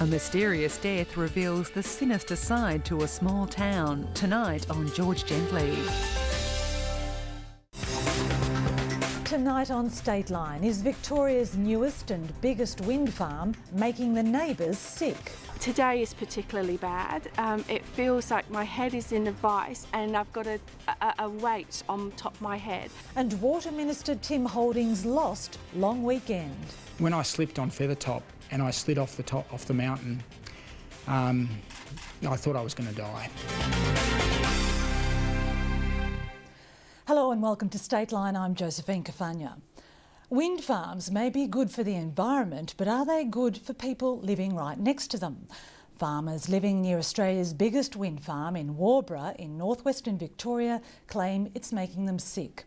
A mysterious death reveals the sinister side to a small town. Tonight on George Gently. Tonight on Stateline, is Victoria's newest and biggest wind farm making the neighbours sick? Today is particularly bad. It feels like my head is in a vice and I've got a weight on top of my head. And Water Minister Tim Holding's lost long weekend. When I slipped on Feathertop and I slid off the mountain, I thought I was going to die. Hello and welcome to Stateline. I'm Josephine Cafagna. Wind farms may be good for the environment, but are they good for people living right next to them? Farmers living near Australia's biggest wind farm in Warborough in northwestern Victoria claim it's making them sick.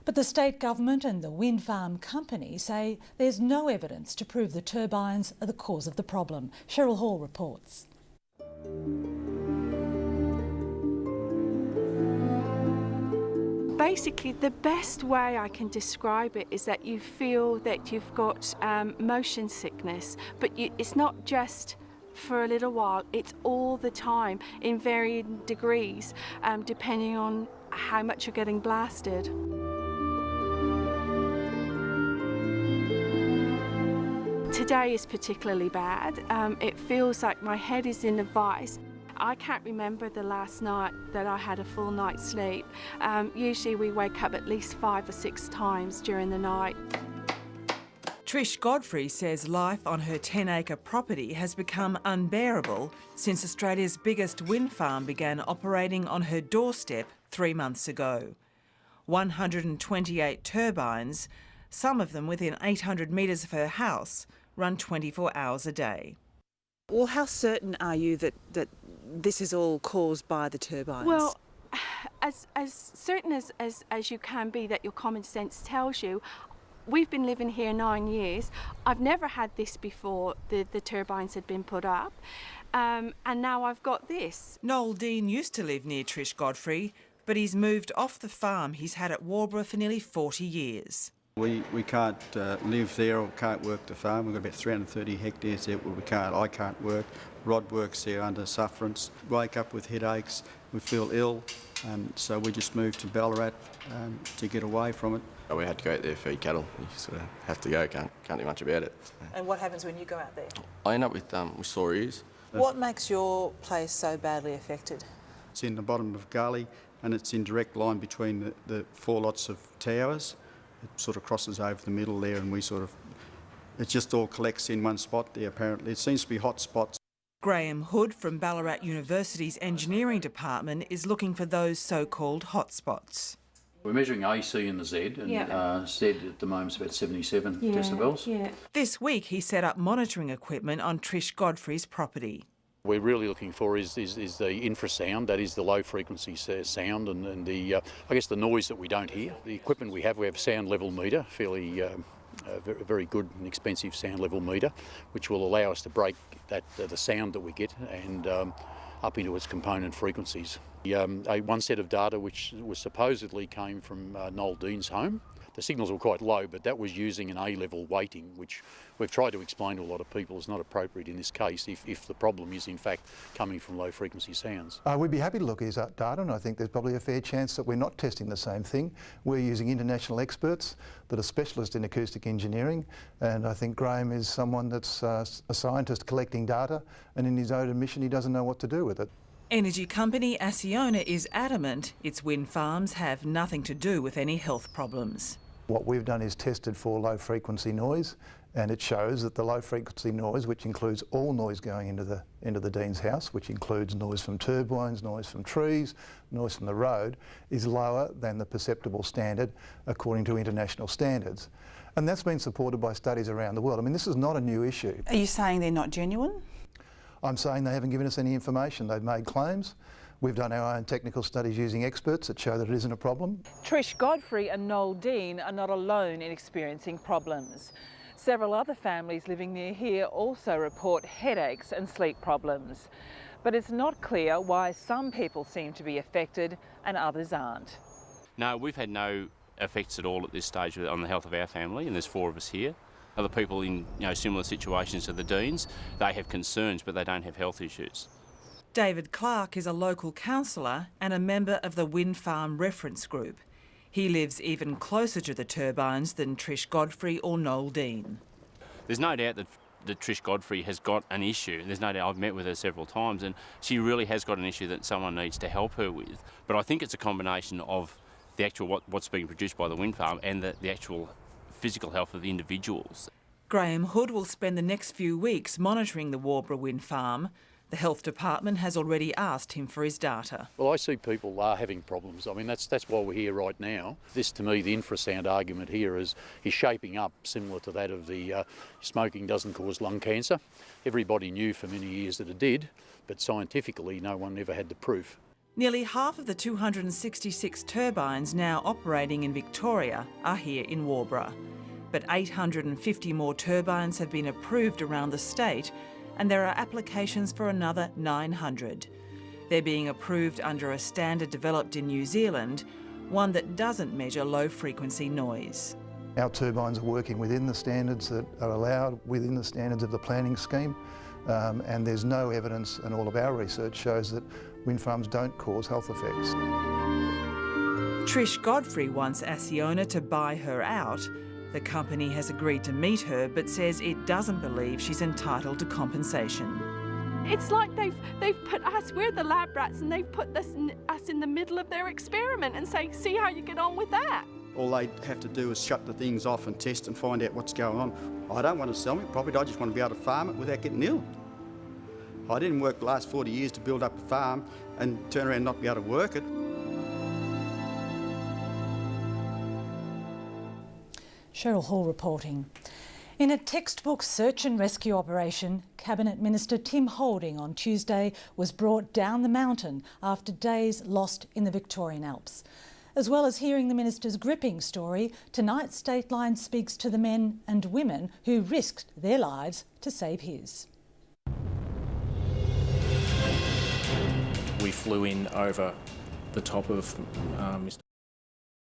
But the state government and the wind farm company say there's no evidence to prove the turbines are the cause of the problem. Cheryl Hall reports. Basically, the best way I can describe it is that you feel that you've got motion sickness, but it's not just for a little while, it's all the time in varying degrees, depending on how much you're getting blasted. Today is particularly bad. It feels like my head is in a vice. I can't remember the last night that I had a full night's sleep. Usually we wake up at least 5 or 6 times during the night. Trish Godfrey says life on her 10-acre property has become unbearable since Australia's biggest wind farm began operating on her doorstep 3 months ago. 128 turbines, some of them within 800 metres of her house, run 24 hours a day. Well, how certain are you that this is all caused by the turbines? Well, as certain as you can be that your common sense tells you. We've been living here 9 years. I've never had this before the turbines had been put up. And now I've got this. Noel Dean used to live near Trish Godfrey, but he's moved off the farm he's had at Warborough for nearly 40 years. We can't live there or can't work the farm. We've got about 330 hectares there where I can't work. Rod works there under sufferance. Wake up with headaches, we feel ill, so we just moved to Ballarat to get away from it. We had to go out there feed cattle. You sort of have to go, can't do much about it. And what happens when you go out there? I end up with sore ears. What makes your place so badly affected? It's in the bottom of a gully and it's in direct line between the 4 lots of towers. It sort of crosses over the middle there and it just all collects in one spot there apparently. It seems to be hot spots. Graham Hood from Ballarat University's engineering department is looking for those so-called hotspots. We're measuring AC in the Z, and Z at the moment is about 77 decibels. Yeah. This week he set up monitoring equipment on Trish Godfrey's property. We're really looking for is the infrasound, that is the low frequency sound and the I guess the noise that we don't hear. The equipment we have a sound level meter, fairly very good and expensive sound level meter, which will allow us to break the sound that we get and up into its component frequencies. One set of data which was supposedly came from Noel Dean's home. The signals were quite low, but that was using an A-level weighting, which we've tried to explain to a lot of people is not appropriate in this case if the problem is in fact coming from low frequency sounds. We'd be happy to look at his data, and I think there's probably a fair chance that we're not testing the same thing. We're using international experts that are specialists in acoustic engineering, and I think Graham is someone that's a scientist collecting data, and in his own admission he doesn't know what to do with it. Energy company Acciona is adamant its wind farms have nothing to do with any health problems. What we've done is tested for low frequency noise, and it shows that the low frequency noise, which includes all noise going into the Dean's house, which includes noise from turbines, noise from trees, noise from the road, is lower than the perceptible standard according to international standards. And that's been supported by studies around the world. I mean, this is not a new issue. Are you saying they're not genuine? I'm saying they haven't given us any information. They've made claims. We've done our own technical studies using experts that show that it isn't a problem. Trish Godfrey and Noel Dean are not alone in experiencing problems. Several other families living near here also report headaches and sleep problems. But it's not clear why some people seem to be affected and others aren't. No, we've had no effects at all at this stage on the health of our family, and there's 4 of us here. Other people in similar situations to the Deans, they have concerns but they don't have health issues. David Clark is a local councillor and a member of the wind farm reference group. He lives even closer to the turbines than Trish Godfrey or Noel Dean. There's no doubt that Trish Godfrey has got an issue. There's no doubt. I've met with her several times and she really has got an issue that someone needs to help her with. But I think it's a combination of the actual what's being produced by the wind farm and the actual physical health of the individuals. Graham Hood will spend the next few weeks monitoring the Warbra wind farm. The Health Department has already asked him for his data. Well, I see people are having problems. I mean, that's why we're here right now. This, to me, the infrasound argument here is shaping up similar to that of the smoking doesn't cause lung cancer. Everybody knew for many years that it did, but scientifically no one ever had the proof. Nearly half of the 266 turbines now operating in Victoria are here in Warbra. But 850 more turbines have been approved around the state, and there are applications for another 900. They're being approved under a standard developed in New Zealand, one that doesn't measure low-frequency noise. Our turbines are working within the standards that are allowed within the standards of the planning scheme, and there's no evidence, and all of our research shows that wind farms don't cause health effects. Trish Godfrey wants Acciona to buy her out. The company has agreed to meet her but says it doesn't believe she's entitled to compensation. It's like they've put us, we're the lab rats, and they've put us in the middle of their experiment and say, see how you get on with that. All they have to do is shut the things off and test and find out what's going on. I don't want to sell my property, I just want to be able to farm it without getting ill. I didn't work the last 40 years to build up a farm and turn around and not be able to work it. Cheryl Hall reporting. In a textbook search and rescue operation, Cabinet Minister Tim Holding on Tuesday was brought down the mountain after days lost in the Victorian Alps. As well as hearing the minister's gripping story, tonight Stateline speaks to the men and women who risked their lives to save his. We flew in over the top of Mr.